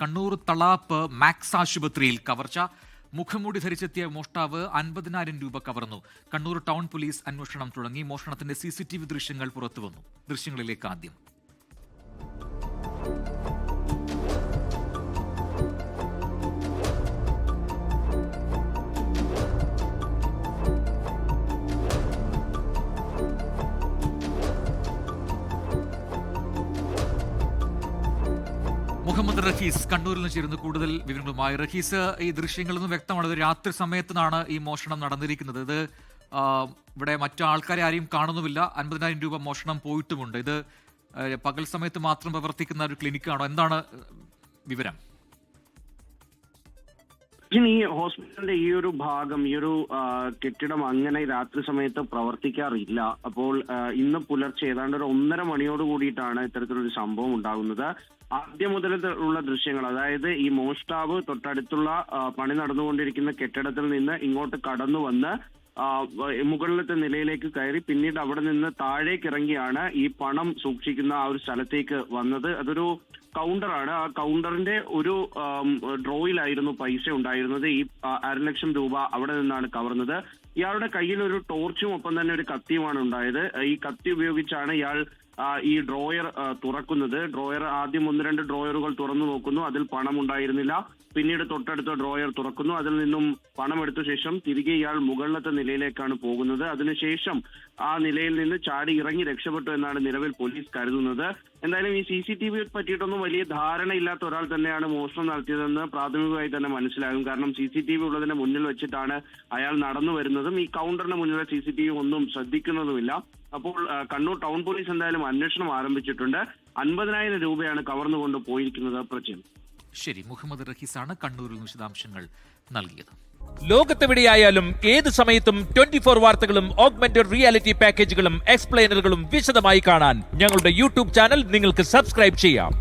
Kannur Thalap max ആശുപത്രിയിൽ കവർച്ച. മുഖംമൂടി ധരിച്ചെത്തിയ മോഷ്ടാവ് 50,000 രൂപ കവർന്നു. കണ്ണൂർ ടൗൺ പോലീസ് അന്വേഷണം തുടങ്ങി. മോഷണത്തിന്റെ CCTV ദൃശ്യങ്ങൾ പുറത്തുവന്നു. ദൃശ്യങ്ങളിലേക്ക് ആദ്യം. മുഹമ്മദ് റഹീസ് കണ്ണൂരിൽ നിന്ന് ചേരുന്നു കൂടുതൽ വിവരങ്ങളുമായി. റഹീസ്, ഈ ദൃശ്യങ്ങളിൽ നിന്ന് വ്യക്തമാണ് ഇത് രാത്രി സമയത്താണ് ഈ മോഷണം നടന്നിരിക്കുന്നത്. ഇത് ഇവിടെ മറ്റു ആൾക്കാരെ ആരെയും കാണുന്നുമില്ല. 50,000 രൂപ മോഷണം പോയിട്ടുമുണ്ട്. ഇത് പകൽ സമയത്ത് മാത്രം പ്രവർത്തിക്കുന്ന ഒരു ക്ലിനിക്കാണോ? എന്താണ് വിവരം? ഈ ഹോസ്പിറ്റലിന്റെ ഈ ഒരു ഭാഗം, ഈ ഒരു കെട്ടിടം അങ്ങനെ രാത്രി സമയത്ത് പ്രവർത്തിക്കാറില്ല. അപ്പോൾ ഇന്ന് പുലർച്ചെ ഏതാണ്ട് ഒരു 1:30 മണിയോട് കൂടിയിട്ടാണ് ഇത്തരത്തിലൊരു സംഭവം ഉണ്ടാകുന്നത്. ആദ്യം മുതൽ ഉള്ള ദൃശ്യങ്ങൾ, അതായത് ഈ മോഷ്ടാവ് തൊട്ടടുത്തുള്ള പണി നടന്നുകൊണ്ടിരിക്കുന്ന കെട്ടിടത്തിൽ നിന്ന് ഇങ്ങോട്ട് കടന്നു വന്ന് മുകളിലത്തെ നിലയിലേക്ക് കയറി പിന്നീട് അവിടെ നിന്ന് താഴേക്ക് ഇറങ്ങിയാണ് ഈ പണം സൂക്ഷിക്കുന്ന ആ ഒരു സ്ഥലത്തേക്ക് വന്നത്. അതൊരു കൗണ്ടറാണ്. ആ കൗണ്ടറിന്റെ ഒരു ഡ്രോയിലായിരുന്നു പൈസ ഉണ്ടായിരുന്നത്. ഈ 1,50,000 രൂപ അവിടെ നിന്നാണ് കവർന്നത്. ഇയാളുടെ കയ്യിൽ ഒരു ടോർച്ചും ഒപ്പം തന്നെ ഒരു കത്തിയുമാണ് ഉണ്ടായത്. ഈ കത്തി ഉപയോഗിച്ചാണ് ഇയാൾ ഈ ഡ്രോയർ തുറക്കുന്നത്. ഡ്രോയർ ആദ്യം 1-2 ഡ്രോയറുകൾ തുറന്നു നോക്കുന്നു. അതിൽ പണം ഉണ്ടായിരുന്നില്ല. പിന്നീട് തൊട്ടടുത്ത ഡ്രോയർ തുറക്കുന്നു. അതിൽ നിന്നും പണം എടുത്ത ശേഷം തിരികെ ഇയാൾ മുകളിലത്തെ നിലയിലേക്കാണ് പോകുന്നത്. അതിനുശേഷം ആ നിലയിൽ നിന്ന് ചാടി ഇറങ്ങി രക്ഷപ്പെട്ടു എന്നാണ് നിലവിൽ പോലീസ് കരുതുന്നത്. എന്തായാലും ഈ CCTV പറ്റിയിട്ടൊന്നും വലിയ ധാരണയില്ലാത്ത ഒരാൾ തന്നെയാണ് മോഷണം നടത്തിയതെന്ന് പ്രാഥമികമായി തന്നെ മനസ്സിലാകും. കാരണം CCTV ഉള്ളതിന്റെ മുന്നിൽ വെച്ചിട്ടാണ് അയാൾ നടന്നു വരുന്നതും ഈ കൗണ്ടറിന് മുന്നിലെ CCTV ഒന്നും ശ്രദ്ധിക്കുന്നതുമില്ല. അപ്പോൾ കണ്ണൂർ ടൗൺ പോലീസ് എന്തായാലും അന്വേഷണം ആരംഭിച്ചിട്ടുണ്ട്. 50,000 രൂപയാണ് കവർന്നുകൊണ്ട് പോയിരിക്കുന്നത്. പ്രചിൻ. ശരി, മുഹമ്മദ് റഹീസാണ് കണ്ണൂരിൽ വിശദാംശങ്ങൾ നൽകിയത്. ലോകത്തെവിടെയായാലും ഏത് സമയത്തും 24 വാർത്തകളും ഓഗ്മെന്റഡ് റിയാലിറ്റി പാക്കേജുകളും എക്സ്പ്ലെയിനറുകളും വിശദമായി കാണാൻ ഞങ്ങളുടെ YouTube ചാനൽ നിങ്ങൾക്ക് സബ്സ്ക്രൈബ് ചെയ്യാം.